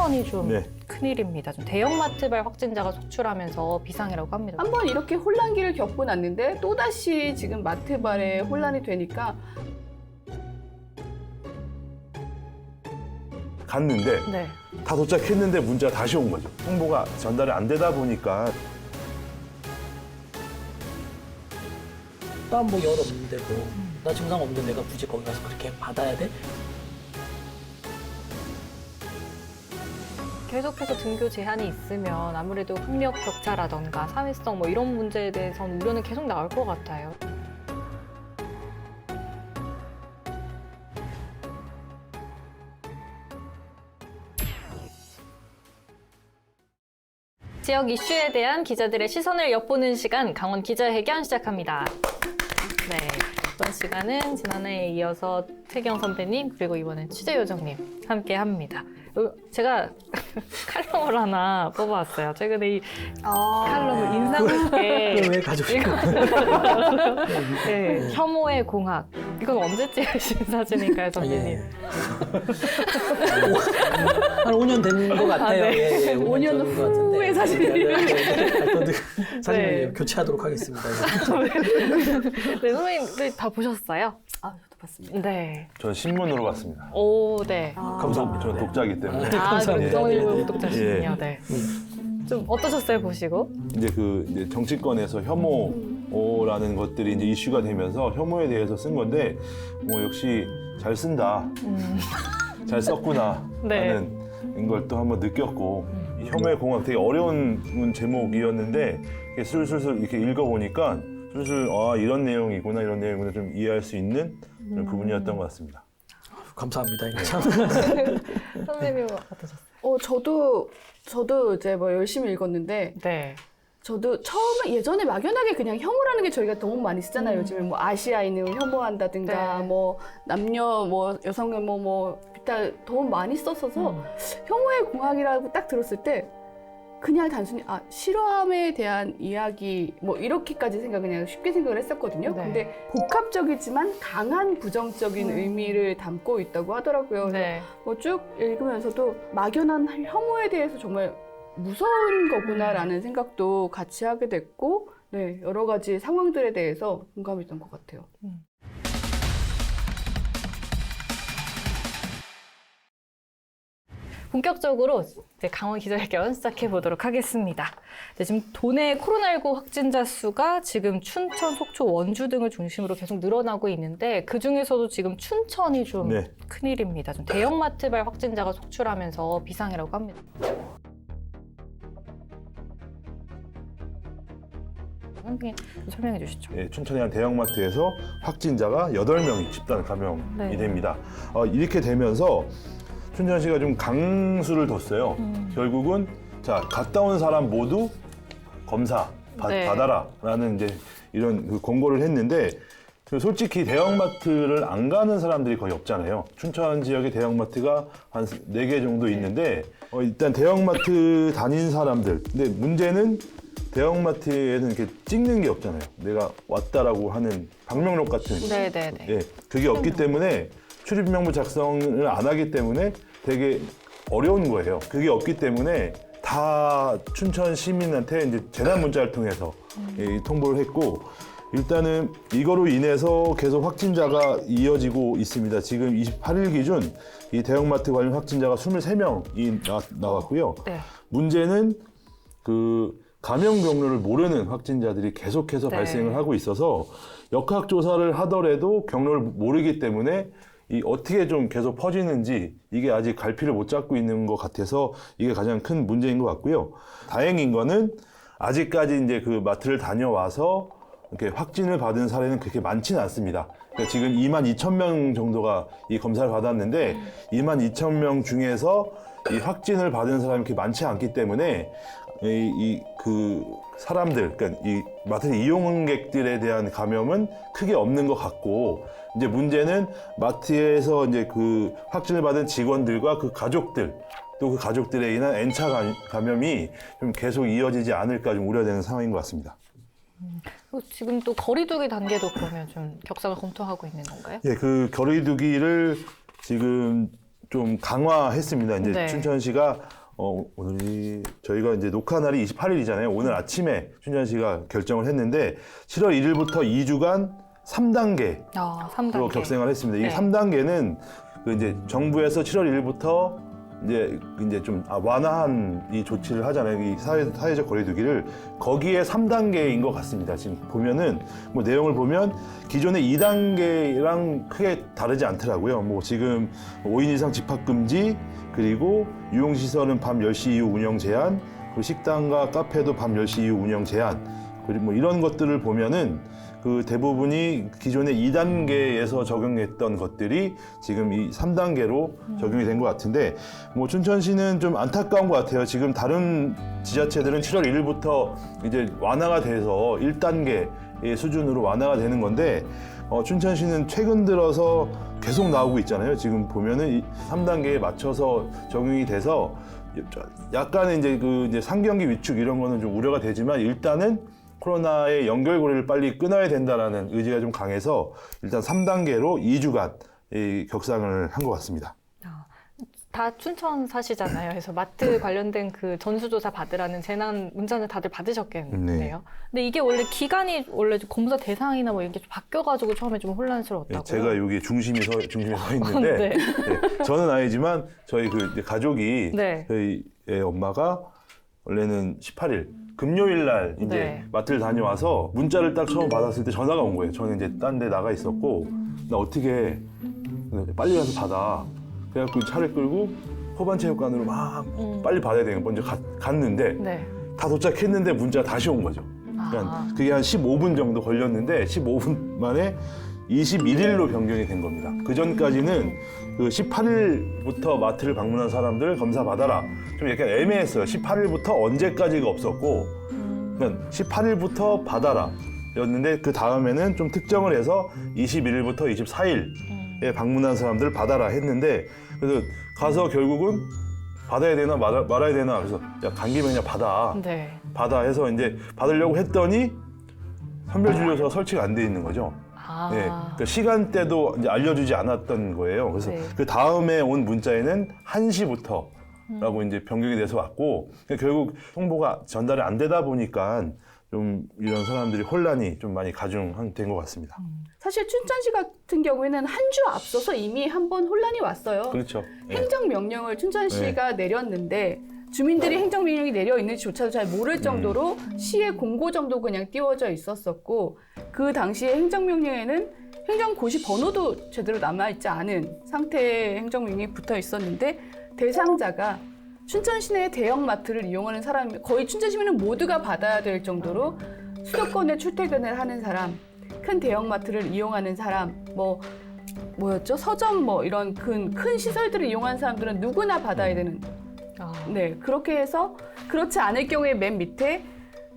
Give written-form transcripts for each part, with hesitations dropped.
춘천이 좀 큰일입니다. 좀 대형마트발 확진자가 속출하면서 비상이라고 합니다. 한번 이렇게 혼란기를 겪고 났는데 또다시 지금 마트발에 혼란이 되니까 갔는데 다 도착했는데 문자가 다시 온 거죠. 홍보가 전달이 안 되다 보니까 나 뭐 열 없는데 뭐 나 증상 없는데 내가 굳이 거기 가서 그렇게 받아야 돼? 계속해서 등교 제한이 있으면 아무래도 학력 격차라던가 사회성 뭐 이런 문제에 대해서는 우려는 계속 나올 것 같아요. 지역 이슈에 대한 기자들의 시선을 엿보는 시간, 강원 기자회견 시작합니다. 네, 이번 시간은 지난해에 이어서 태경 선배님 그리고 이번엔 취재요정님 함께 합니다. 제가 칼럼을 하나 뽑아왔어요. 최근에 이 칼럼을 인상 깊게 왜 가져오신 네, 혐오의 공학. 이건 언제 찍으신 사진인가요, 선배님? 한 5년 된 것 같아요. 네. 5년 후의 사진이에요. 사진을 교체하도록 하겠습니다. 네, 선배님 다 보셨어요? 아, 저도 봤습니다. 네. 저는 신문으로 봤습니다. 오, 네. 감사합니다. 저는 독자이기 때문에. 아, 감사합니다. 정일보 독자시군요. 네. 좀 어떠셨어요, 보시고? 이제 정치권에서 혐오라는 것들이 이제 이슈가 되면서 혐오에 대해서 쓴 건데, 뭐 역시 잘 쓴다, 잘 썼구나 네. 하는 걸 또 한번 느꼈고, 이 혐오의 공학 되게 어려운 제목이었는데, 이렇게 슬슬 이렇게 읽어보니까 슬슬 이런 내용이구나 좀 이해할 수 있는 그런 부분이었던 것 같습니다. 감사합니다. 이거 참. 선배님 어떠셨어요? 저도 이제 뭐 열심히 읽었는데, 네. 저도 처음에 예전에 막연하게 그냥 혐오라는 게 저희가 너무 많이 쓰잖아요. 요즘에 뭐 아시아인을 혐오한다든가, 네. 뭐 남녀, 뭐 여성 혐오, 뭐 비슷한 너무 많이 썼어서 혐오의 공학이라고 딱 들었을 때 그냥 단순히 싫어함에 대한 이야기 뭐 이렇게까지 그냥 쉽게 생각을 했었거든요. 네. 근데 복합적이지만 강한 부정적인 의미를 담고 있다고 하더라고요. 네. 뭐 쭉 읽으면서도 막연한 혐오에 대해서 정말 무서운 거구나라는 생각도 같이 하게 됐고, 네, 여러 가지 상황들에 대해서 공감했던 것 같아요. 본격적으로 이제 강원 기자회견 시작해 보도록 하겠습니다. 네, 지금 도내 코로나19 확진자 수가 지금 춘천, 속초, 원주 등을 중심으로 계속 늘어나고 있는데 그 중에서도 지금 춘천이 좀 큰일입니다. 좀 대형마트발 확진자가 속출하면서 비상이라고 합니다. 선생님 설명해 주시죠. 예, 춘천의 한 대형마트에서 확진자가 8명이 집단 감염이 됩니다. 이렇게 되면서 춘천시가 좀 강수를 뒀어요. 결국은 갔다 온 사람 모두 검사 받아라라는 이제 이런 그 권고를 했는데, 솔직히 대형마트를 안 가는 사람들이 거의 없잖아요. 춘천 지역에 대형마트가 한 4개 정도 있는데, 일단 대형마트 다닌 사람들. 근데 문제는 대형마트에는 이렇게 찍는 게 없잖아요. 내가 왔다라고 하는 방명록 같은. 네네네. 예, 그게 없기 때문에 출입명부 작성을 안 하기 때문에 되게 어려운 거예요. 그게 없기 때문에 다 춘천 시민한테 이제 재난 문자를 통해서 통보를 했고, 일단은 이거로 인해서 계속 확진자가 이어지고 있습니다. 지금 28일 기준 이 대형마트 관련 확진자가 23명이 나왔고요. 네. 문제는 그 감염 경로를 모르는 확진자들이 계속해서 발생을 하고 있어서 역학조사를 하더라도 경로를 모르기 때문에 어떻게 좀 계속 퍼지는지 이게 아직 갈피를 못 잡고 있는 것 같아서 이게 가장 큰 문제인 것 같고요. 다행인 거는 아직까지 이제 그 마트를 다녀와서 이렇게 확진을 받은 사례는 그렇게 많지는 않습니다. 그러니까 지금 22,000명 정도가 이 검사를 받았는데 22,000명 중에서 이 확진을 받은 사람이 그렇게 많지 않기 때문에 그 사람들, 그러니까 이 마트 이용객들에 대한 감염은 크게 없는 것 같고, 이제 문제는 마트에서 이제 그 확진을 받은 직원들과 그 가족들, 또 그 가족들에 인한 N차 감염이 좀 계속 이어지지 않을까 좀 우려되는 상황인 것 같습니다. 지금 또 거리두기 단계도 그러면 좀 격상을 검토하고 있는 건가요? 예, 그 거리두기를 지금 좀 강화했습니다. 이제 네. 춘천시가 오늘이 저희가 이제 녹화 날이 28일이잖아요. 오늘 아침에 춘천시가 결정을 했는데 7월 1일부터 2주간 3단계로 3단계. 격상을 했습니다. 이 네. 3단계는 그 이제 정부에서 7월 1일부터 이제 좀 완화한 이 조치를 하잖아요. 이 사회적 거리두기를 거기에 3단계인 것 같습니다. 지금 보면은 뭐 내용을 보면 기존의 2단계랑 크게 다르지 않더라고요. 뭐 지금 5인 이상 집합 금지, 그리고 유흥시설은 밤 10시 이후 운영 제한, 그리고 식당과 카페도 밤 10시 이후 운영 제한, 그리고 뭐 이런 것들을 보면은 그 대부분이 기존의 2단계에서 적용했던 것들이 지금 이 3단계로 적용이 된 것 같은데, 뭐 춘천시는 좀 안타까운 것 같아요. 지금 다른 지자체들은 7월 1일부터 이제 완화가 돼서 1단계의 수준으로 완화가 되는 건데, 춘천시는 최근 들어서 계속 나오고 있잖아요. 지금 보면은 이 3단계에 맞춰서 적용이 돼서 약간의 이제 상경기 위축 이런 거는 좀 우려가 되지만, 일단은 코로나의 연결고리를 빨리 끊어야 된다라는 의지가 좀 강해서 일단 3단계로 2주간 격상을 한 것 같습니다. 다 춘천 사시잖아요. 그래서 마트 관련된 그 전수조사 받으라는 재난 문자는 다들 받으셨겠네요. 네. 근데 이게 원래 기간이 원래 검사 대상이나 뭐 이런 게 좀 바뀌어가지고 처음에 좀 혼란스러웠다고요. 제가 여기 중심에 서 있는데 네. 네, 저는 아니지만 저희 그 이제 가족이 네. 저희 엄마가 원래는 18일 금요일 날 이제 네. 마트를 다녀와서 문자를 딱 처음 받았을 때 전화가 온 거예요. 저는 이제 딴 데 나가 있었고, 나 어떻게 빨리 가서 받아. 그래갖고 차를 끌고 호반체육관으로 막 빨리 받아야 되는 거 먼저 갔는데 네. 다 도착했는데 문자가 다시 온 거죠. 그러니까 그게 한 15분 정도 걸렸는데 15분 만에 21일로 변경이 된 겁니다. 그 전까지는 그 18일부터 마트를 방문한 사람들 검사 받아라. 좀 약간 애매했어요. 18일부터 언제까지가 없었고, 그러니까 18일부터 받아라. 였는데 그 다음에는 좀 특정을 해서 21일부터 24일에 방문한 사람들 받아라 했는데, 그래서 가서 결국은 받아야 되나 말아야 되나, 그래서 야, 간 김에 그냥 받아. 네. 받아 해서 이제 받으려고 했더니 선별진료소가 설치가 안 돼 있는 거죠. 네, 그러니까 시간대도 이제 알려주지 않았던 거예요. 그래서 네. 그 다음에 온 문자에는 1시부터라고 이제 변경이 돼서 왔고, 그러니까 결국 홍보가 전달이 안 되다 보니까 좀 이런 사람들이 혼란이 좀 많이 가중된 것 같습니다. 사실 춘천시 같은 경우에는 한 주 앞서서 이미 한 번 혼란이 왔어요. 그렇죠. 네. 행정명령을 춘천시가 내렸는데 주민들이 행정명령이 내려 있는지조차도 잘 모를 정도로 시의 공고 정도 그냥 띄워져 있었었고, 그 당시에 행정명령에는 행정고시 번호도 제대로 남아있지 않은 상태의 행정명령이 붙어 있었는데, 대상자가 춘천 시내 대형마트를 이용하는 사람이 거의 춘천 시민은 모두가 받아야 될 정도로 수도권에 출퇴근을 하는 사람, 큰 대형마트를 이용하는 사람, 뭐였죠? 서점 이런 큰 시설들을 이용하는 사람들은 누구나 받아야 되는. 네, 그렇게 해서 그렇지 않을 경우에 맨 밑에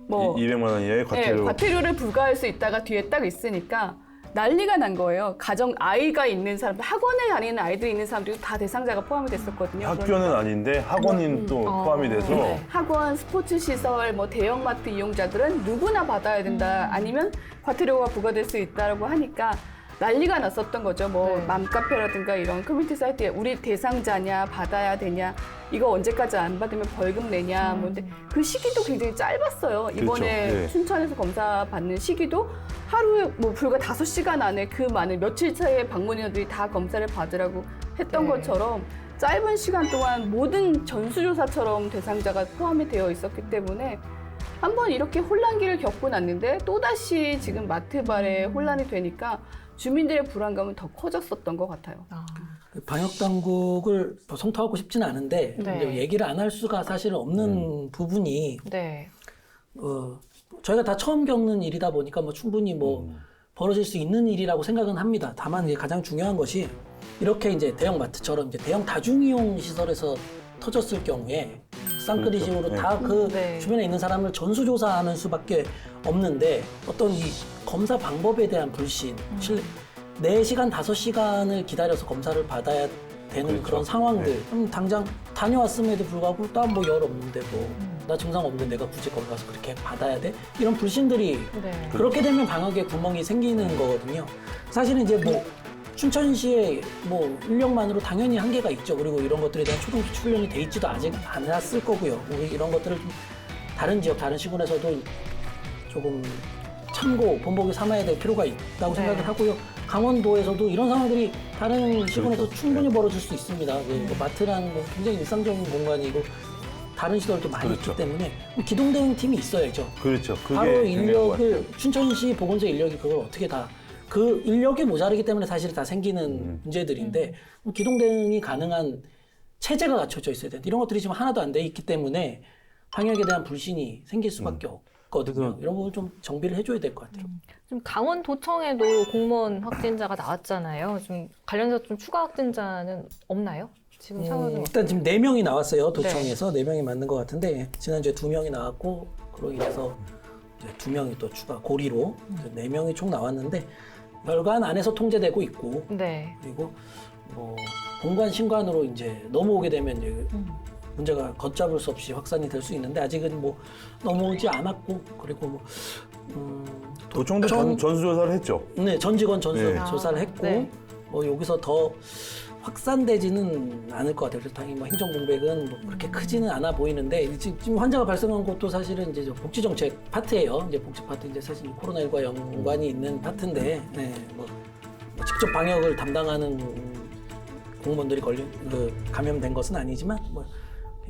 200만 원 이하의 과태료. 네, 과태료를 부과할 수 있다가 뒤에 딱 있으니까 난리가 난 거예요. 아이가 있는 사람들, 학원에 다니는 아이들이 있는 사람들도 다 대상자가 포함이 됐었거든요. 학교는 아닌데 학원인 또 포함이 돼서 네. 학원, 스포츠 시설, 대형마트 이용자들은 누구나 받아야 된다. 아니면 과태료가 부과될 수 있다라고 하니까 난리가 났었던 거죠. 네. 맘카페라든가 이런 커뮤니티 사이트에 우리 대상자냐, 받아야 되냐, 이거 언제까지 안 받으면 벌금 내냐. 근데 그 시기도 굉장히 짧았어요. 이번에 그렇죠. 네. 춘천에서 검사 받는 시기도 하루에 불과 5시간 안에 그 많은 며칠 차에 방문인들이 다 검사를 받으라고 했던 네. 것처럼 짧은 시간 동안 모든 전수조사처럼 대상자가 포함이 되어 있었기 때문에 한번 이렇게 혼란기를 겪고 났는데 또다시 지금 마트발에 혼란이 되니까 주민들의 불안감은 더 커졌었던 것 같아요. 방역 당국을 성토하고 싶지는 않은데 네. 이제 얘기를 안 할 수가 사실 없는 부분이 네. 저희가 다 처음 겪는 일이다 보니까 충분히 벌어질 수 있는 일이라고 생각은 합니다. 다만 이제 가장 중요한 것이 이렇게 이제 대형 마트처럼 이제 대형 다중이용 시설에서 터졌을 경우에 쌍끌이식으로 그렇죠. 다 그 네. 주변에 있는 사람을 전수조사하는 수밖에 없는데, 어떤 이 검사 방법에 대한 불신, 4시간, 5시간을 기다려서 검사를 받아야 되는 그렇죠. 그런 상황들. 네. 그럼 당장 다녀왔음에도 불구하고 나 열 없는데 나 증상 없는데 내가 굳이 거기 가서 그렇게 받아야 돼? 이런 불신들이 네. 그렇게 되면 방역에 구멍이 생기는 거거든요. 사실은 이제 춘천시의 뭐 인력만으로 당연히 한계가 있죠. 그리고 이런 것들에 대한 초동기 훈련이 돼 있지도 아직 않았을 거고요. 우리 이런 것들을 좀 다른 지역, 다른 시군에서도 조금 참고 본보기 삼아야 될 필요가 있다고 생각을 하고요. 강원도에서도 이런 상황들이 다른 시군에서 충분히 벌어질 수 있습니다. 그 마트라는 뭐 굉장히 일상적인 공간이고 다른 시설도 많이 있기 때문에 기동 대응팀이 있어야죠. 그렇죠. 그게 바로 중요한 것 같아요. 인력을 춘천시 보건소 인력이 그걸 어떻게 다 그 인력이 모자르기 때문에 사실 다 생기는 문제들인데 기동 대응이 가능한 체제가 갖춰져 있어야 되는데 이런 것들이 지금 하나도 안 돼 있기 때문에 방역에 대한 불신이 생길 수밖에 없거든요. 이런 부분 좀 정비를 해줘야 될 것 같아요. 좀 강원도청에도 공무원 확진자가 나왔잖아요. 좀 관련해서 좀 추가 확진자는 없나요? 지금 상황은 일단 지금 4명이 나왔어요. 도청에서 4명이 맞는 것 같은데 지난주에 2명이 나왔고 그로 인해서 이제 2명이 또 추가 고리로 4명이 총 나왔는데 별관 안에서 통제되고 있고 네. 그리고 뭐 본관 신관으로 이제 넘어오게 되면 이제 문제가 걷잡을 수 없이 확산이 될 수 있는데 아직은 뭐 넘어오지 않았고 그리고 뭐 도청도 전수조사를 했죠. 네, 전 직원 전수 네. 조사를 했고 네. 뭐 여기서 더 확산되지는 않을 것 같아요. 그래서 당연히 뭐 행정 공백은 뭐 그렇게 크지는 않아 보이는데 지금 환자가 발생한 것도 사실은 이제 복지 정책 파트예요. 이제 복지 파트 이제 사실 코로나19와 연관이 있는 파트인데 뭐 직접 방역을 담당하는 공무원들이 감염된 것은 아니지만 뭐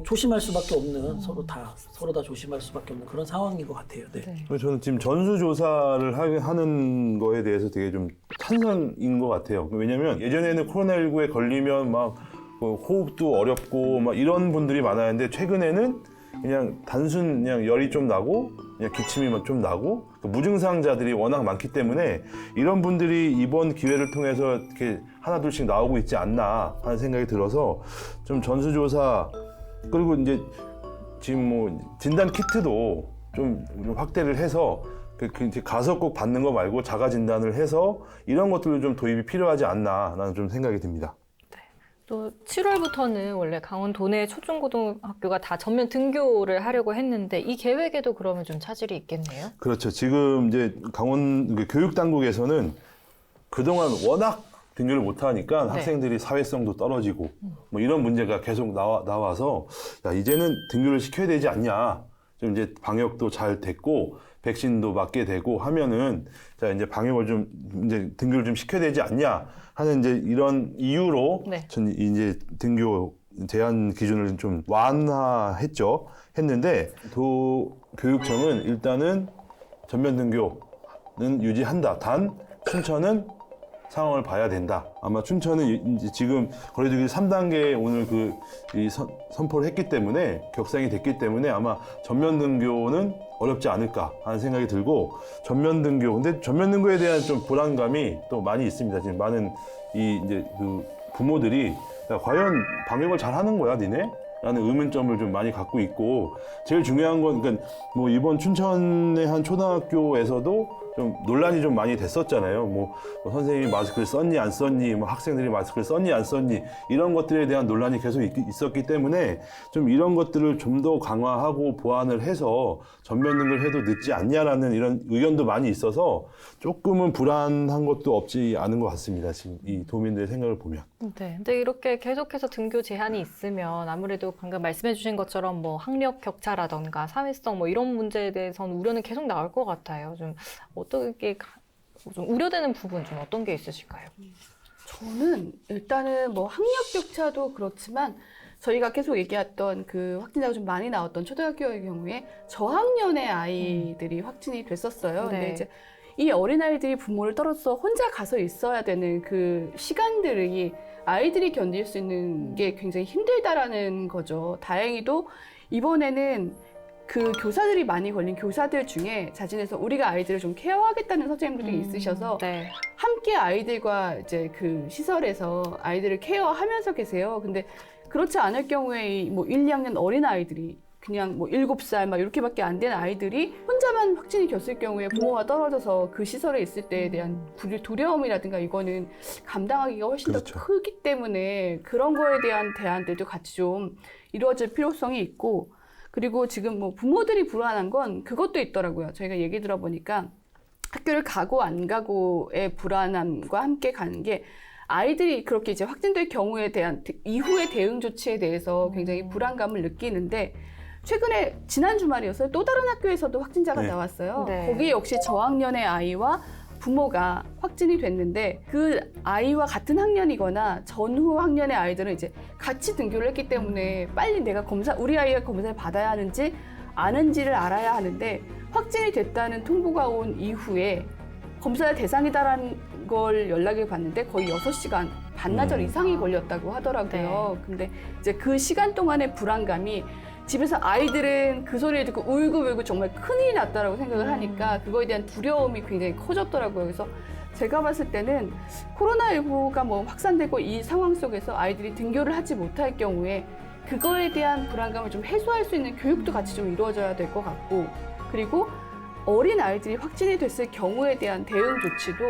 조심할 수밖에 없는 서로 다 조심할 수밖에 없는 그런 상황인 것 같아요. 네. 네. 저는 지금 전수조사를 하는 거에 대해서 되게 좀 찬성인 것 같아요. 왜냐면 예전에는 코로나19에 걸리면 막 호흡도 어렵고 막 이런 분들이 많았는데 최근에는 그냥 단순 그냥 열이 좀 나고 그냥 기침이 좀 나고 무증상자들이 워낙 많기 때문에 이런 분들이 이번 기회를 통해서 이렇게 하나둘씩 나오고 있지 않나 하는 생각이 들어서 좀 전수조사 그리고 이제 지금 뭐 진단 키트도 좀 확대를 해서 이제 가서 꼭 받는 거 말고 자가 진단을 해서 이런 것들도 좀 도입이 필요하지 않나라는 좀 생각이 듭니다. 또 7월부터는 원래 강원도 내 초중고등학교가 다 전면 등교를 하려고 했는데 이 계획에도 그러면 좀 차질이 있겠네요. 그렇죠. 지금 이제 강원 교육 당국에서는 그동안 워낙 등교를 못하니까 네. 학생들이 사회성도 떨어지고 뭐 이런 문제가 계속 나와서 야, 이제는 등교를 시켜야 되지 않냐. 좀 이제 방역도 잘 됐고 백신도 맞게 되고 하면은 자 이제 방역을 좀 이제 등교를 좀 시켜야 되지 않냐 하는 이제 이런 이유로 네. 전 이제 등교 제한 기준을 좀 했는데 도교육청은 일단은 전면 등교는 유지한다. 단 춘천은 상황을 봐야 된다. 아마 춘천은 이제 지금 거리두기 3단계 오늘 선포를 했기 때문에 격상이 됐기 때문에 아마 전면 등교는 어렵지 않을까 하는 생각이 들고 전면 등교 근데 전면 등교에 대한 좀 불안감이 또 많이 있습니다. 지금 많은 이제 부모들이 야, 과연 방역을 잘 하는 거야, 니네? 라는 의문점을 좀 많이 갖고 있고 제일 중요한 건 그러니까 뭐 이번 춘천의 한 초등학교에서도 좀 논란이 좀 많이 됐었잖아요. 뭐 선생님이 마스크를 썼니 안 썼니, 뭐 학생들이 마스크를 썼니 안 썼니 이런 것들에 대한 논란이 계속 있었기 때문에 좀 이런 것들을 좀 더 강화하고 보완을 해서 전면 등교를 해도 늦지 않냐라는 이런 의견도 많이 있어서 조금은 불안한 것도 없지 않은 것 같습니다. 지금 이 도민들의 생각을 보면. 네. 근데 이렇게 계속해서 등교 제한이 있으면 아무래도 방금 말씀해주신 것처럼 뭐 학력 격차라던가 사회성 뭐 이런 문제에 대해서는 우려는 계속 나올 것 같아요. 좀 어떻게 좀 우려되는 부분 좀 어떤 게 있으실까요? 저는 일단은 뭐 학력 격차도 그렇지만 저희가 계속 얘기했던 그 확진자가 좀 많이 나왔던 초등학교의 경우에 저학년의 아이들이 확진이 됐었어요. 근데 네. 이제 이 어린아이들이 부모를 떨어져서 혼자 가서 있어야 되는 그 시간들이 아이들이 견딜 수 있는 게 굉장히 힘들다라는 거죠. 다행히도 이번에는 그 교사들이 많이 걸린 교사들 중에 자진해서 우리가 아이들을 좀 케어하겠다는 선생님들이 있으셔서 네. 함께 아이들과 이제 그 시설에서 아이들을 케어하면서 계세요. 근데 그렇지 않을 경우에 뭐 1, 2학년 어린 아이들이 그냥 뭐 7살 막 이렇게밖에 안 된 아이들이 혼자만 확진이 겼을 경우에 부모와 떨어져서 그 시설에 있을 때에 대한 두려움이라든가 이거는 감당하기가 훨씬 그렇죠. 더 크기 때문에 그런 거에 대한 대안들도 같이 좀 이루어질 필요성이 있고 그리고 지금 뭐 부모들이 불안한 건 그것도 있더라고요. 저희가 얘기 들어보니까 학교를 가고 안 가고의 불안함과 함께 가는 게 아이들이 그렇게 이제 확진될 경우에 대한 이후의 대응 조치에 대해서 굉장히 불안감을 느끼는데 최근에 지난 주말이었어요. 또 다른 학교에서도 확진자가 네. 나왔어요. 네. 거기 역시 저학년의 아이와 부모가 확진이 됐는데 그 아이와 같은 학년이거나 전후 학년의 아이들은 이제 같이 등교를 했기 때문에 빨리 내가 우리 아이가 검사를 받아야 하는지 아는지를 알아야 하는데 확진이 됐다는 통보가 온 이후에 검사 대상이다라는 걸 연락을 받는데 거의 6시간 반나절 이상이 걸렸다고 하더라고요. 근데 이제 그 시간 동안의 불안감이 집에서 아이들은 그 소리를 듣고 울고 정말 큰일이 났다라고 생각을 하니까 그거에 대한 두려움이 굉장히 커졌더라고요. 그래서 제가 봤을 때는 코로나19가 뭐 확산되고 이 상황 속에서 아이들이 등교를 하지 못할 경우에 그거에 대한 불안감을 좀 해소할 수 있는 교육도 같이 좀 이루어져야 될 것 같고 그리고 어린 아이들이 확진이 됐을 경우에 대한 대응 조치도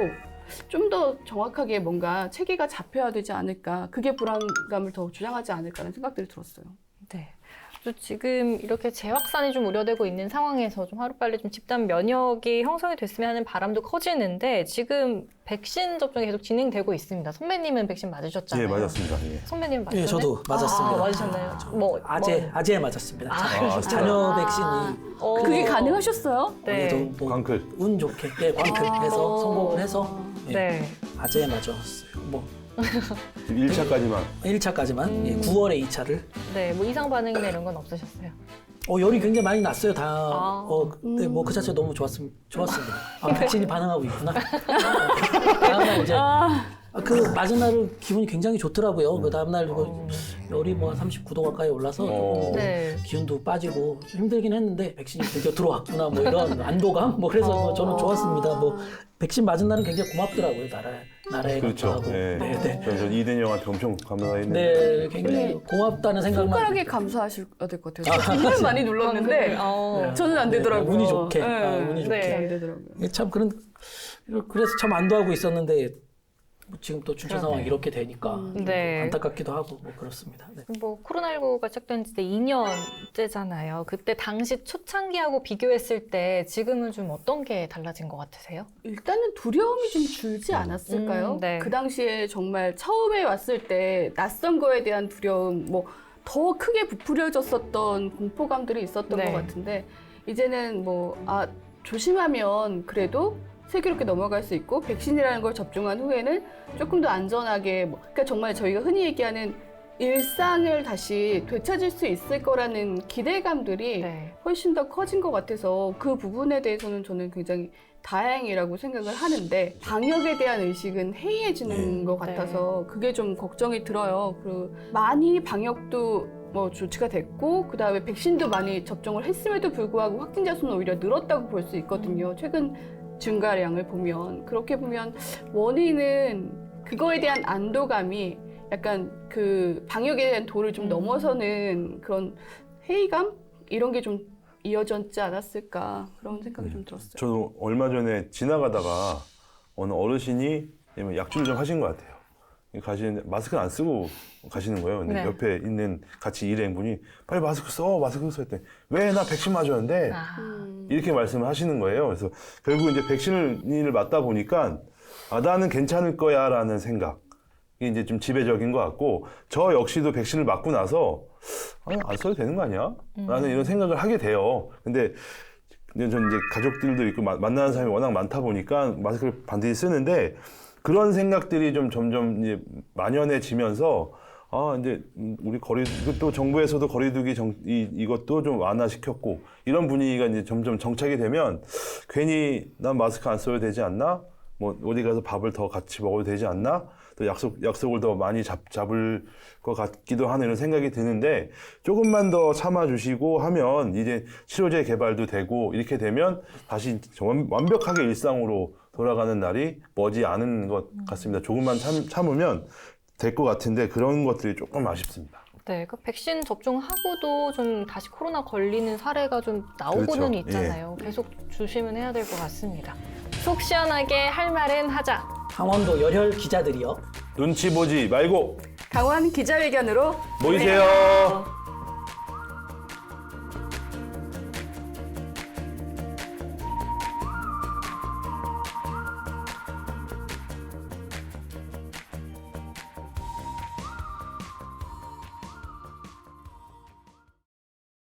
좀 더 정확하게 뭔가 체계가 잡혀야 되지 않을까 그게 불안감을 더 조장하지 않을까라는 생각들이 들었어요. 네. 그래서 지금 이렇게 재확산이 좀 우려되고 있는 상황에서 좀 하루빨리 좀 집단 면역이 형성이 됐으면 하는 바람도 커지는데 지금 백신 접종이 계속 진행되고 있습니다. 선배님은 백신 맞으셨잖아요. 예, 맞았습니다. 예. 선배님은 맞으셨나요? 예, 저도 맞았습니다. 맞으셨나요? 뭐 아재 맞았습니다. 그러셨어요? 자녀 백신이 어. 그게 가능하셨어요? 네. 그래도 뭐 광클. 운 좋게 광클해서 성공을 해서 네. 아재에 맞았어요. 뭐 1차까지만. 1차까지만 9월에 2차를 네. 뭐 이상 반응이나 이런 건 없으셨어요? 열이 굉장히 많이 났어요. 네, 뭐 그 자체 너무 좋았습니다. 백신이 반응하고 있구나. 다음날 이제 그 맞은 날은 기분이 굉장히 좋더라고요. 그 다음날 열이 뭐 39도 가까이 올라서 조금 네. 기운도 빠지고 좀 힘들긴 했는데 백신이 드디어 들어왔구나 뭐 이런 안도감 뭐 그래서 뭐 저는 좋았습니다. 뭐 백신 맞은 날은 굉장히 고맙더라고요. 나라에 그렇죠. 감사하고. 네. 네. 전 이든 형한테 엄청 감사했는데. 네, 굉장히 고맙다는 생각만. 손가락에 감사하셔야 될 것 같아요. 정말 많이 눌렀는데 저는 안 되더라고요. 운이 좋게. 네. 운이 좋게. 네. 안 되더라고요. 참 그래서 참 안도하고 있었는데 뭐 지금 또 중차 상황이 이렇게 되니까 네. 안타깝기도 하고 뭐 그렇습니다. 네. 뭐 코로나19가 시작된 지 이제 2년째잖아요. 그때 당시 초창기하고 비교했을 때 지금은 좀 어떤 게 달라진 것 같으세요? 일단은 두려움이 좀 줄지 않았을까요? 네. 그 당시에 정말 처음에 왔을 때 낯선 거에 대한 두려움, 뭐 더 크게 부풀려졌었던 공포감들이 있었던 네. 것 같은데 이제는 조심하면 그래도 슬기롭게 넘어갈 수 있고 백신이라는 걸 접종한 후에는 조금 더 안전하게 그러니까 정말 저희가 흔히 얘기하는 일상을 다시 되찾을 수 있을 거라는 기대감들이 네. 훨씬 더 커진 것 같아서 그 부분에 대해서는 저는 굉장히 다행이라고 생각을 하는데 방역에 대한 의식은 해이해지는 것 같아서 그게 좀 걱정이 들어요. 그리고 많이 방역도 뭐 조치가 됐고 그다음에 백신도 많이 접종을 했음에도 불구하고 확진자 수는 오히려 늘었다고 볼 수 있거든요. 최근 증가량을 보면 그렇게 보면 원인은 그거에 대한 안도감이 약간 그 방역에 대한 도를 좀 넘어서는 그런 회의감 이런 게 좀 이어졌지 않았을까 그런 생각이 좀 들었어요. 저도 얼마 전에 지나가다가 어느 어르신이 약주를 좀 하신 것 같아요. 가시는데 마스크를 안 쓰고 가시는 거예요. 근데 네. 옆에 있는 같이 일행 분이 빨리 마스크 써 했더니 왜 나 백신 맞았는데 이렇게 말씀을 하시는 거예요. 그래서 결국 이제 백신을 맞다 보니까 나는 괜찮을 거야라는 생각. 이게 이제 좀 지배적인 것 같고 저 역시도 백신을 맞고 나서 안 써도 되는 거 아니야? 라는 이런 생각을 하게 돼요. 근데 전 이제 가족들도 있고 만나는 사람이 워낙 많다 보니까 마스크를 반드시 쓰는데 그런 생각들이 좀 점점 이제 만연해지면서 이제 우리 이것도 정부에서도 거리두기 이것도 좀 완화시켰고 이런 분위기가 이제 점점 정착이 되면 괜히 난 마스크 안 써도 되지 않나? 뭐 어디 가서 밥을 더 같이 먹어도 되지 않나? 또 약속을 더 많이 잡을 것 같기도 하는 이런 생각이 드는데 조금만 더 참아주시고 하면 이제 치료제 개발도 되고 이렇게 되면 다시 완벽하게 일상으로 돌아가는 날이 머지 않은 것 같습니다. 조금만 참으면 될 것 같은데 그런 것들이 조금 아쉽습니다. 네, 그 백신 접종하고도 좀 다시 코로나 걸리는 사례가 좀 나오고는 그렇죠. 있잖아요. 계속 조심은 해야 될 것 같습니다. 속 시원하게 할 말은 하자. 강원도 열혈 기자들이요. 눈치 보지 말고 강원 기자회견으로 모이세요.